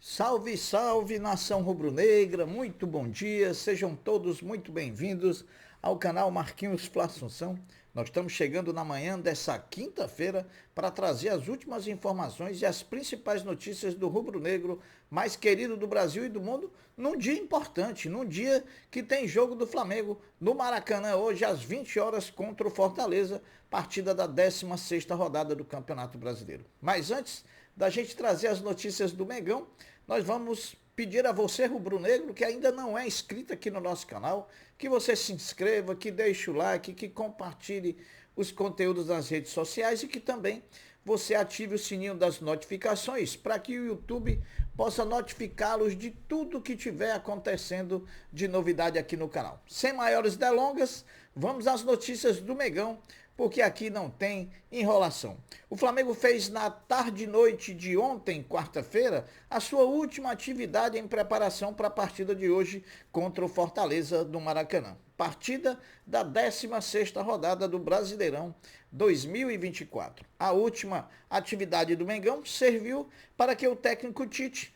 Salve, salve, nação rubro-negra, muito bom dia, sejam todos muito bem-vindos ao canal Marquinhos Fla Assunção. Nós estamos chegando na manhã dessa quinta-feira para trazer as últimas informações e as principais notícias do rubro-negro mais querido do Brasil e do mundo, num dia importante, num dia que tem jogo do Flamengo no Maracanã hoje às 20 horas contra o Fortaleza, partida da 16ª rodada do Campeonato Brasileiro. Mas antes da gente trazer as notícias do Mengão, nós vamos pedir a você, rubro-negro, que ainda não é inscrito aqui no nosso canal, que você se inscreva, que deixe o like, que compartilhe os conteúdos nas redes sociais e que também você ative o sininho das notificações para que o YouTube possa notificá-los de tudo que tiver acontecendo de novidade aqui no canal. Sem maiores delongas, vamos às notícias do Mengão, porque aqui não tem enrolação. O Flamengo fez na tarde e noite de ontem, quarta-feira, a sua última atividade em preparação para a partida de hoje contra o Fortaleza do Maracanã. Partida da 16ª rodada do Brasileirão 2024. A última atividade do Mengão serviu para que o técnico Tite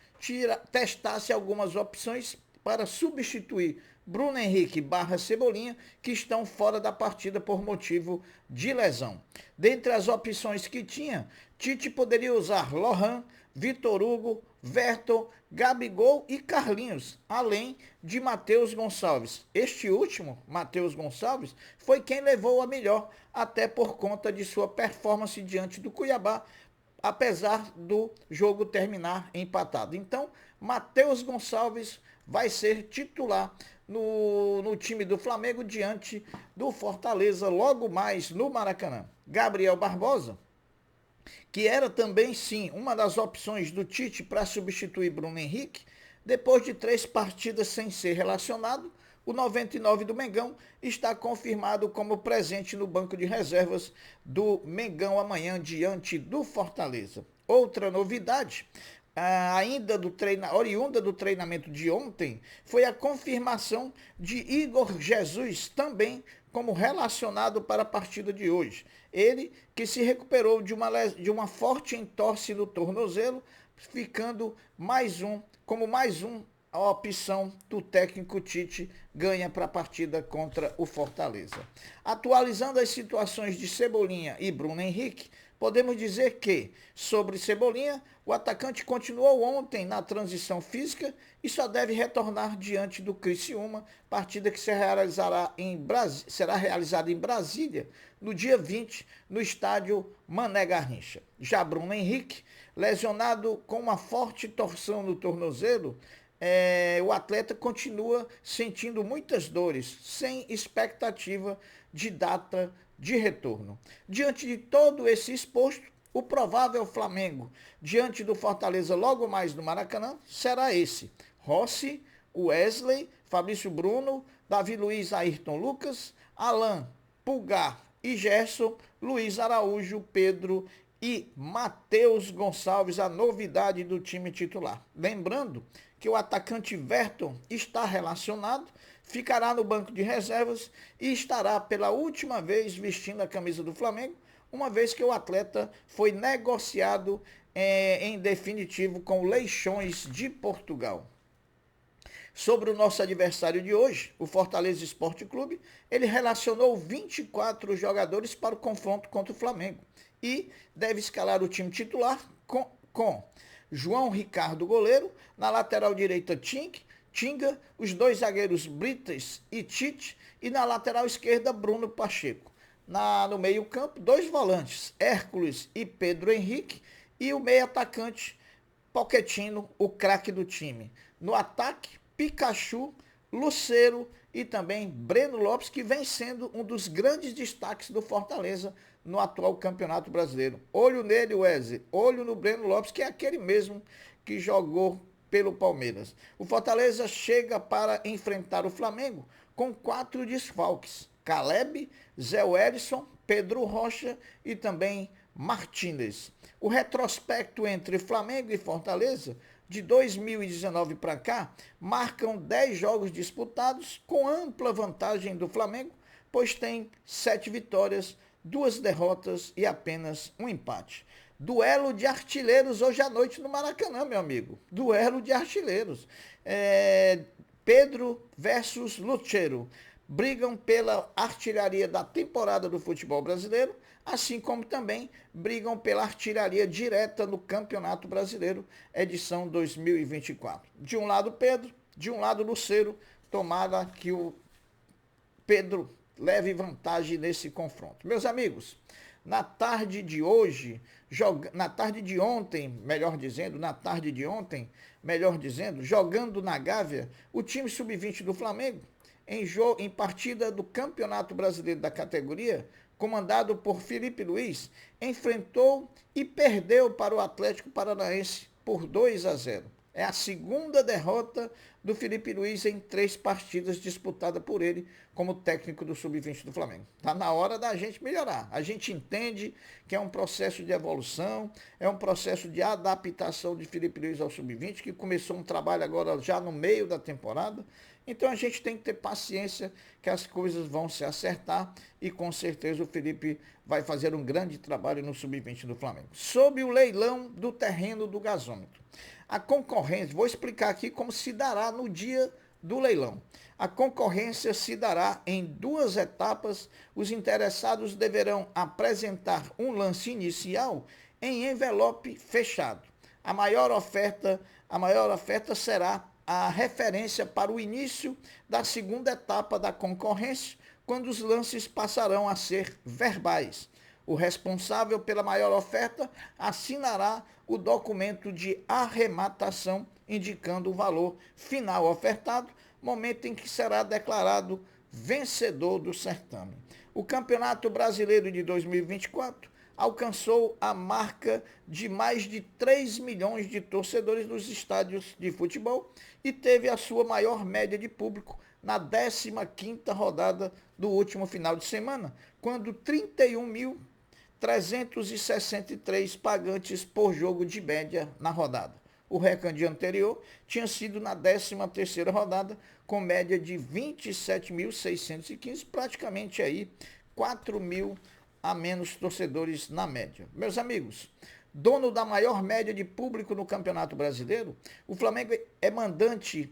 testasse algumas opções para substituir Bruno Henrique / Cebolinha, que estão fora da partida por motivo de lesão. Dentre as opções que tinha, Tite poderia usar Lohan, Vitor Hugo, Verton, Gabigol e Carlinhos, além de Matheus Gonçalves. Este último, Matheus Gonçalves, foi quem levou a melhor, até por conta de sua performance diante do Cuiabá, apesar do jogo terminar empatado. Então, Matheus Gonçalves vai ser titular no time do Flamengo diante do Fortaleza, logo mais no Maracanã. Gabriel Barbosa, que era também, sim, uma das opções do Tite para substituir Bruno Henrique, depois de 3 partidas sem ser relacionado, o 99 do Mengão está confirmado como presente no banco de reservas do Mengão amanhã diante do Fortaleza. Outra novidade, oriunda do treinamento de ontem, foi a confirmação de Igor Jesus, também como relacionado para a partida de hoje. Ele que se recuperou de uma forte entorse no tornozelo, ficando como mais um a opção do técnico Tite ganha para a partida contra o Fortaleza. Atualizando as situações de Cebolinha e Bruno Henrique, podemos dizer que, sobre Cebolinha, o atacante continuou ontem na transição física e só deve retornar diante do Criciúma, partida que será realizada em Brasília no dia 20, no estádio Mané Garrincha. Já Bruno Henrique, lesionado com uma forte torção no tornozelo, o atleta continua sentindo muitas dores, sem expectativa de data de retorno. Diante de todo esse exposto, o provável Flamengo, diante do Fortaleza logo mais no Maracanã, será esse: Rossi, Wesley, Fabrício Bruno, Davi Luiz, Ayrton Lucas, Alan, Pulgar e Gerson, Luiz Araújo, Pedro e Matheus Gonçalves, a novidade do time titular. Lembrando que o atacante Verton está relacionado, ficará no banco de reservas e estará pela última vez vestindo a camisa do Flamengo, uma vez que o atleta foi negociado em definitivo com o Leixões de Portugal. Sobre o nosso adversário de hoje, o Fortaleza Esporte Clube, ele relacionou 24 jogadores para o confronto contra o Flamengo e deve escalar o time titular com João Ricardo, goleiro, na lateral direita Tinga, os 2 zagueiros Brites e Tite, e na lateral esquerda Bruno Pacheco. No meio campo, 2 volantes, Hércules e Pedro Henrique, e o meio atacante Pochettino, o craque do time. No ataque, Pikachu, Lucero e também Breno Lopes, que vem sendo um dos grandes destaques do Fortaleza no atual Campeonato Brasileiro. Olho nele, Wesley, olho no Breno Lopes, que é aquele mesmo que jogou pelo Palmeiras. O Fortaleza chega para enfrentar o Flamengo com 4 desfalques: Caleb, Zé Wellison, Pedro Rocha e também Martínez. O retrospecto entre Flamengo e Fortaleza de 2019 para cá marcam 10 jogos disputados com ampla vantagem do Flamengo, pois tem 7 vitórias, 2 derrotas e apenas um empate. Duelo de artilheiros hoje à noite no Maracanã, meu amigo. Duelo de artilheiros. Pedro versus Lucero brigam pela artilharia da temporada do futebol brasileiro, assim como também brigam pela artilharia direta no Campeonato Brasileiro, edição 2024. De um lado Pedro, de um lado Lucero. Tomara que o Pedro leve vantagem nesse confronto. Meus amigos, na tarde de ontem, jogando na Gávea, o time sub-20 do Flamengo, em partida do Campeonato Brasileiro da categoria, comandado por Felipe Luiz, enfrentou e perdeu para o Atlético Paranaense por 2-0. É a segunda derrota do Felipe Luiz em 3 partidas disputadas por ele como técnico do Sub-20 do Flamengo. Está na hora da gente melhorar. A gente entende que é um processo de evolução, é um processo de adaptação de Felipe Luiz ao Sub-20, que começou um trabalho agora já no meio da temporada. Então a gente tem que ter paciência que as coisas vão se acertar e com certeza o Felipe vai fazer um grande trabalho no Sub-20 do Flamengo. Sobre o leilão do terreno do gasômetro. A concorrência, vou explicar aqui como se dará no dia do leilão. A concorrência se dará em 2 etapas. Os interessados deverão apresentar um lance inicial em envelope fechado. A maior oferta será a referência para o início da segunda etapa da concorrência, quando os lances passarão a ser verbais. O responsável pela maior oferta assinará o documento de arrematação, indicando o valor final ofertado, momento em que será declarado vencedor do certame. O Campeonato Brasileiro de 2024 alcançou a marca de mais de 3 milhões de torcedores nos estádios de futebol e teve a sua maior média de público na 15ª rodada do último final de semana, quando 31.363 pagantes por jogo de média na rodada. O recorde anterior tinha sido na 13ª rodada, com média de 27.615, praticamente aí 4.000 a menos torcedores na média. Meus amigos, dono da maior média de público no Campeonato Brasileiro, o Flamengo é mandante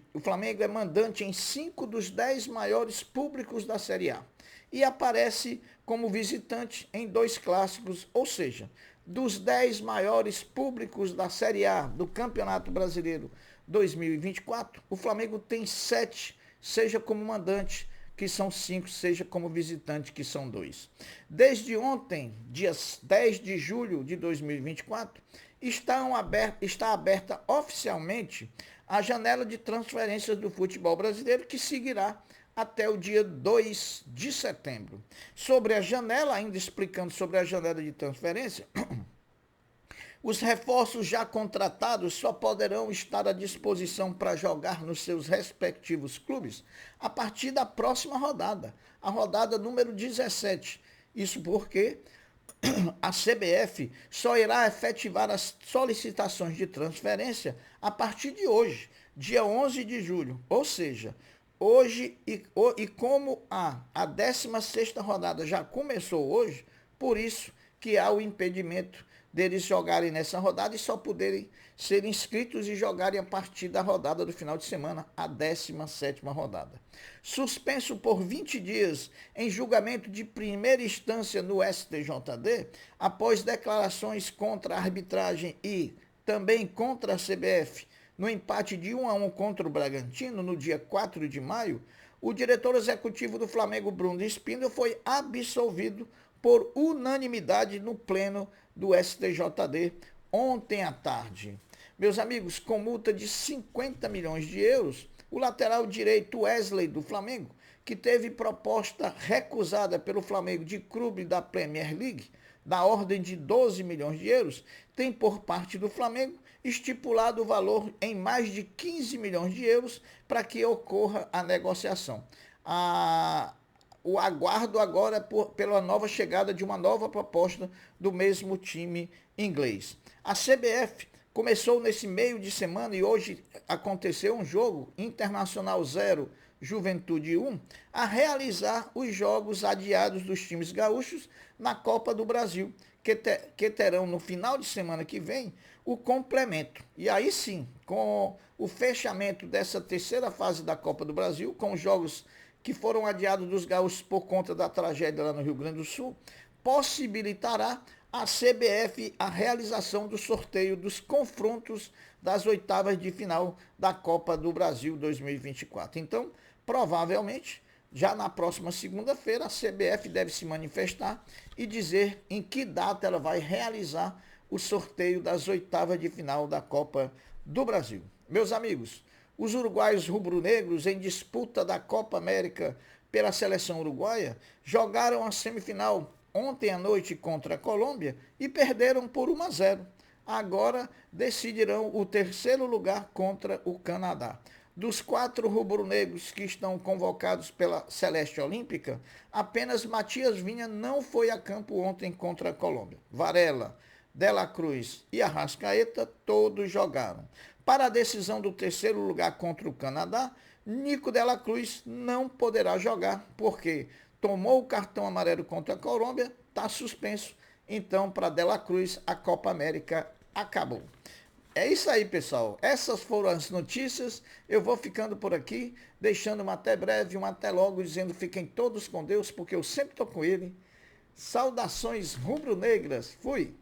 em 5 dos 10 maiores públicos da Série A e aparece como visitante em 2 clássicos, ou seja, dos 10 maiores públicos da Série A do Campeonato Brasileiro 2024, o Flamengo tem 7, seja como mandante, que são 5, seja como visitante, que são 2. Desde ontem, dia 10 de julho de 2024, está aberta oficialmente a janela de transferências do futebol brasileiro, que seguirá até o dia 2 de setembro. Sobre a janela, ainda explicando sobre a janela de transferência, os reforços já contratados só poderão estar à disposição para jogar nos seus respectivos clubes a partir da próxima rodada, a rodada número 17. Isso porque a CBF só irá efetivar as solicitações de transferência a partir de hoje, dia 11 de julho. Ou seja, hoje, e como a 16ª rodada já começou hoje, por isso que há o impedimento deles jogarem nessa rodada e só poderem ser inscritos e jogarem a partir da rodada do final de semana, a 17ª rodada. Suspenso por 20 dias em julgamento de primeira instância no STJD, após declarações contra a arbitragem e também contra a CBF, no empate de 1-1 contra o Bragantino, no dia 4 de maio, o diretor executivo do Flamengo, Bruno Spindel, foi absolvido por unanimidade no pleno do STJD ontem à tarde. Meus amigos, com multa de 50 milhões de euros, o lateral direito Wesley do Flamengo, que teve proposta recusada pelo Flamengo de clube da Premier League, da ordem de 12 milhões de euros, tem por parte do Flamengo estipulado o valor em mais de 15 milhões de euros para que ocorra a negociação. O aguardo agora é pela nova chegada de uma nova proposta do mesmo time inglês. A CBF começou nesse meio de semana e hoje aconteceu um jogo, Internacional 0, Juventude 1, a realizar os jogos adiados dos times gaúchos na Copa do Brasil, que terão no final de semana que vem o complemento. E aí sim, com o fechamento dessa terceira fase da Copa do Brasil, com os jogos que foram adiados dos gaúchos por conta da tragédia lá no Rio Grande do Sul, possibilitará a CBF a realização do sorteio dos confrontos das oitavas de final da Copa do Brasil 2024. Então, provavelmente, já na próxima segunda-feira, a CBF deve se manifestar e dizer em que data ela vai realizar o sorteio das oitavas de final da Copa do Brasil. Meus amigos, os uruguaios rubro-negros em disputa da Copa América pela seleção uruguaia jogaram a semifinal ontem à noite contra a Colômbia e perderam por 1-0. Agora decidirão o terceiro lugar contra o Canadá. Dos 4 rubro-negros que estão convocados pela Celeste Olímpica, apenas Matias Vinha não foi a campo ontem contra a Colômbia. Varela, De La Cruz e Arrascaeta todos jogaram. Para a decisão do terceiro lugar contra o Canadá, Nico De La Cruz não poderá jogar porque tomou o cartão amarelo contra a Colômbia, está suspenso. Então, para De La Cruz, a Copa América acabou. É isso aí, pessoal. Essas foram as notícias. Eu vou ficando por aqui, deixando um até breve, um até logo, dizendo fiquem todos com Deus, porque eu sempre estou com Ele. Saudações rubro-negras. Fui!